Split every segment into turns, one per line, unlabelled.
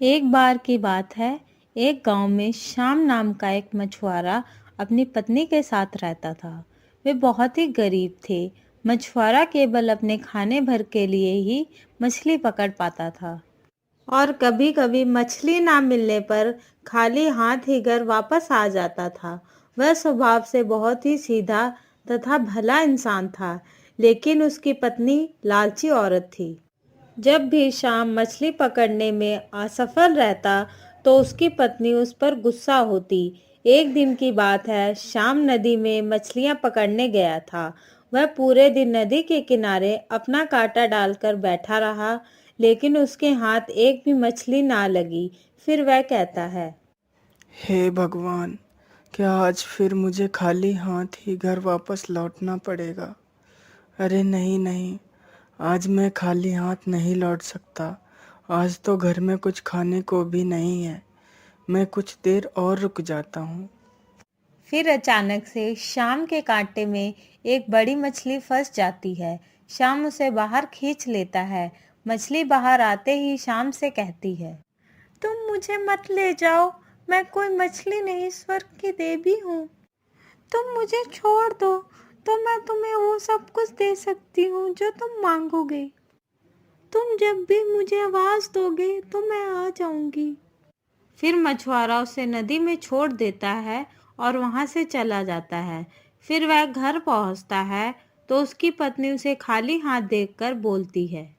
एक बार की बात है, एक गांव में श्याम नाम का एक मछुआरा अपनी पत्नी के साथ रहता था। वे बहुत ही गरीब थे। मछुआरा केवल अपने खाने भर के लिए ही मछली पकड़ पाता था और कभी-कभी मछली ना मिलने पर खाली हाथ ही घर वापस आ जाता था। वह स्वभाव से बहुत ही सीधा तथा भला इंसान था, लेकिन उसकी पत्नी लालची औरत थी। जब भी शाम मछली पकड़ने में असफल रहता तो उसकी पत्नी उस पर गुस्सा होती। एक दिन की बात है, शाम नदी में मछलियां पकड़ने गया था। वह पूरे दिन नदी के किनारे अपना कांटा डालकर बैठा रहा, लेकिन उसके हाथ एक भी मछली ना लगी। फिर वह कहता है,
हे भगवान, क्या आज फिर मुझे खाली हाथ ही घर वापस लौटना पड़ेगा? अरे नहीं नहीं, आज मैं खाली हाथ नहीं लौट सकता। आज तो घर में कुछ खाने को भी नहीं है। मैं कुछ देर और रुक जाता हूँ।
फिर अचानक से शाम के कांटे में एक बड़ी मछली फंस जाती है। शाम उसे बाहर खींच लेता है। मछली बाहर आते ही शाम से कहती है, तुम मुझे मत ले जाओ, मैं कोई मछली नहीं, स्वर्ग की देवी हूँ। तुम मुझे छोड़ दो तो मैं तुम्हें वो सब कुछ दे सकती हूँ जो तुम मांगोगे। तुम जब भी मुझे आवाज दोगे तो मैं आ जाऊंगी। फिर मछुआरा उसे नदी में छोड़ देता है और वहां से चला जाता है। फिर वह घर पहुंचता है तो उसकी पत्नी उसे खाली हाथ देखकर बोलती है,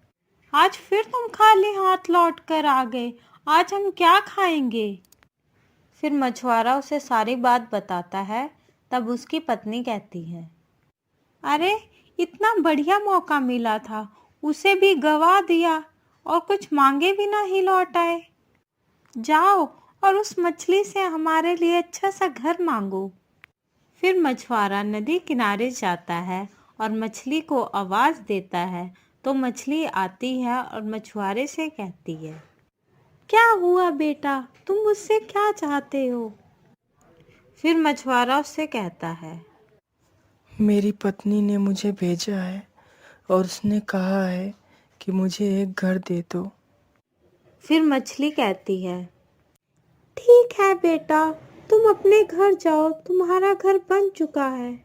आज फिर तुम खाली हाथ लौट कर आ गए, आज हम क्या खाएंगे? फिर मछुआरा उसे सारी बात बताता है। तब उसकी पत्नी कहती है, अरे इतना बढ़िया मौका मिला था, उसे भी गवा दिया और कुछ मांगे बिना ही लौट आए। जाओ और उस मछली से हमारे लिए अच्छा सा घर मांगो। फिर मछुआरा नदी किनारे जाता है और मछली को आवाज देता है तो मछली आती है और मछुआरे से कहती है, क्या हुआ बेटा, तुम मुझसे क्या चाहते हो? फिर मछुआरा उससे कहता है,
मेरी पत्नी ने मुझे भेजा है और उसने कहा है कि मुझे एक घर दे दो।
फिर मछली कहती है, ठीक है बेटा, तुम अपने घर जाओ, तुम्हारा घर बन चुका है।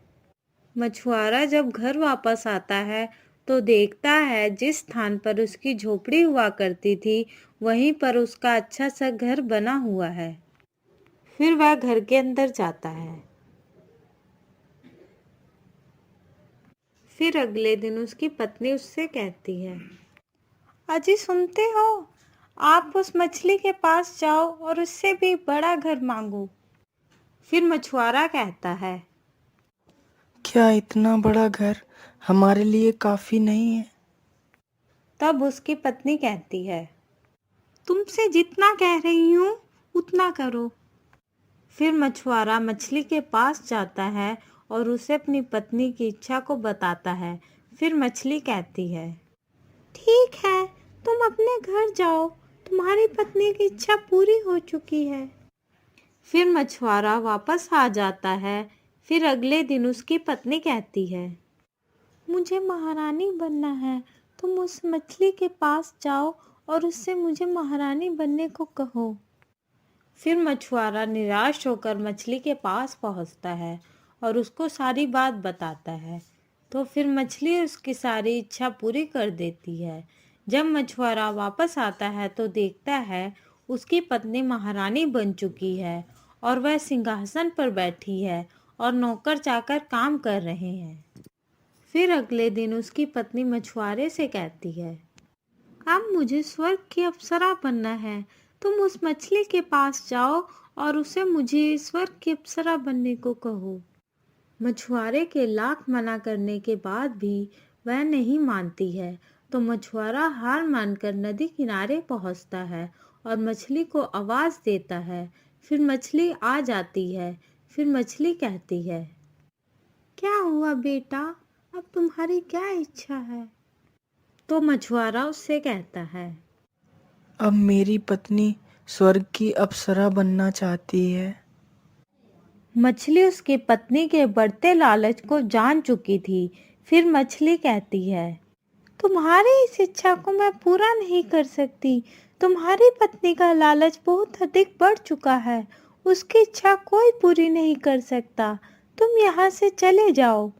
मछुआरा जब घर वापस आता है तो देखता है जिस स्थान पर उसकी झोपड़ी हुआ करती थी वहीं पर उसका अच्छा सा घर बना हुआ है। फिर वह घर के अंदर जाता है। फिर अगले दिन उसकी पत्नी उससे कहती है, अजी सुनते हो, आप उस मछली के पास जाओ और उससे भी बड़ा घर मांगो। फिर मछुआरा कहता है,
क्या इतना बड़ा घर हमारे लिए काफी नहीं है?
तब उसकी पत्नी कहती है, तुमसे जितना कह रही हूँ उतना करो। फिर मछुआरा मछली के पास जाता है और उसे अपनी पत्नी की इच्छा को बताता है। फिर मछली कहती है, ठीक है, तुम अपने घर जाओ, तुम्हारी पत्नी की इच्छा पूरी हो चुकी है। फिर मछुआरा वापस आ जाता है। फिर अगले दिन उसकी पत्नी कहती है, मुझे महारानी बनना है, तुम उस मछली के पास जाओ और उससे मुझे महारानी बनने को कहो। फिर मछुआरा निराश होकर मछली के पास पहुंचता है और उसको सारी बात बताता है। तो फिर मछली उसकी सारी इच्छा पूरी कर देती है। जब मछुआरा वापस आता है तो देखता है उसकी पत्नी महारानी बन चुकी है और वह सिंहासन पर बैठी है और नौकर चाकर काम कर रहे हैं। फिर अगले दिन उसकी पत्नी मछुआरे से कहती है, अब मुझे स्वर्ग की अप्सरा बनना है, तुम उस मछली के पास जाओ और उसे मुझे स्वर्ग की अप्सरा बनने को कहो। मछुआरे के लाख मना करने के बाद भी वह नहीं मानती है तो मछुआरा हार मानकर नदी किनारे पहुंचता है और मछली को आवाज देता है। फिर मछली आ जाती है। फिर मछली कहती है, क्या हुआ बेटा, अब तुम्हारी क्या इच्छा है? तो मछुआरा उससे कहता है,
अब मेरी पत्नी स्वर्ग की अप्सरा बनना चाहती है।
मछली उसकी पत्नी के बढ़ते लालच को जान चुकी थी। फिर मछली कहती है, तुम्हारी इस इच्छा को मैं पूरा नहीं कर सकती। तुम्हारी पत्नी का लालच बहुत अधिक बढ़ चुका है। उसकी इच्छा कोई पूरी नहीं कर सकता। तुम यहाँ से चले जाओ।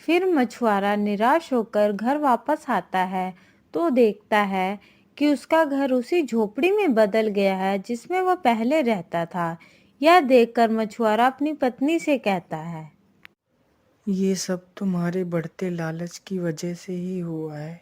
फिर मछुआरा निराश होकर घर वापस आता है तो देखता है कि उसका घर उसी झोपड़ी में बदल गया है जिसमें वह पहले रहता था। यह देखकर मछुआरा अपनी पत्नी से कहता है,
ये सब तुम्हारे बढ़ते लालच की वजह से ही हुआ है।